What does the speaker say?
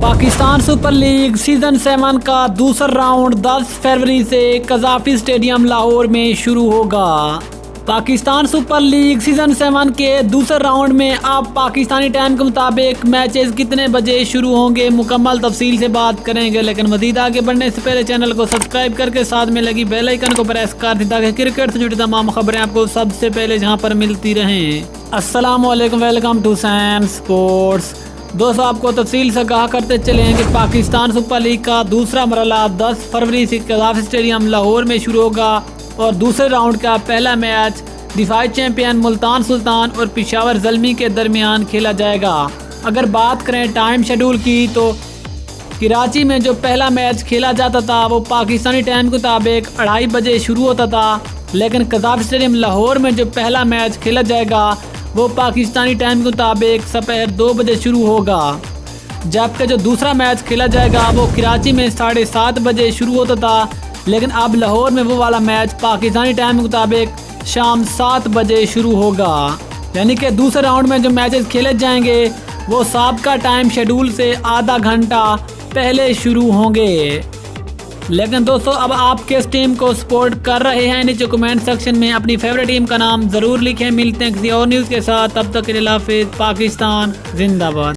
Pakistan super league season 7 का दूसरा round 10 फरवरी से कज़ाफी स्टेडियम लाहौर में शुरू होगा। पाकिस्तान सुपर लीग सीजन 7 के दूसरे राउंड में अब पाकिस्तानी टाइम के मुताबिक मैचेस कितने बजे शुरू होंगे मुकम्मल तफसील से बात करेंगे, लेकिन मजीद आगे बढ़ने से पहले चैनल को सब्सक्राइब करके साथ में लगी बेल आइकन को प्रेस कर दें ताकि क्रिकेट से जुड़ी तमाम खबरें आपको सबसे पहले जहां पर मिलती रहें। अस्सलाम वालेकुम, वेलकम टू सैन स्पोर्ट्स। दोस्तों, आपको तफसील से कहा करते चले हैं कि पाकिस्तान सुपर लीग का दूसरा मरहला 10 फरवरी से कज़ाफी स्टेडियम लाहौर में शुरू होगा और दूसरे राउंड का पहला मैच दिफाई चैंपियन मुल्तान सुल्तान और पेशावर ज़ल्मी के दरमियान खेला जाएगा। अगर बात करें टाइम शेड्यूल की तो कराची में जो पहला मैच खेला जाता था वो पाकिस्तानी टाइम के मुताबिक 2:30 बजे शुरू होता था, लेकिन कज़ाफी स्टेडियम लाहौर में जो पहला मैच खेला जाएगा वो पाकिस्तानी टाइम के मुताबिक दोपहर 2 बजे शुरू होगा। जबकि जो दूसरा मैच खेला जाएगा वो कराची में 7:30 बजे शुरू होता था, लेकिन अब लाहौर में वो वाला मैच पाकिस्तानी टाइम के मुताबिक शाम 7 बजे शुरू होगा। यानी कि दूसरे राउंड में जो मैचेस खेले जाएंगे वो साबका टाइम शेड्यूल से आधा घंटा पहले शुरू होंगे। लेकिन दोस्तों, अब आप किस टीम को सपोर्ट कर रहे हैं नीचे कमेंट सेक्शन में अपनी फेवरेट टीम का नाम ज़रूर लिखें। मिलते हैं किसी और न्यूज़ के साथ, तब तक के लिए हाफिज़। पाकिस्तान जिंदाबाद।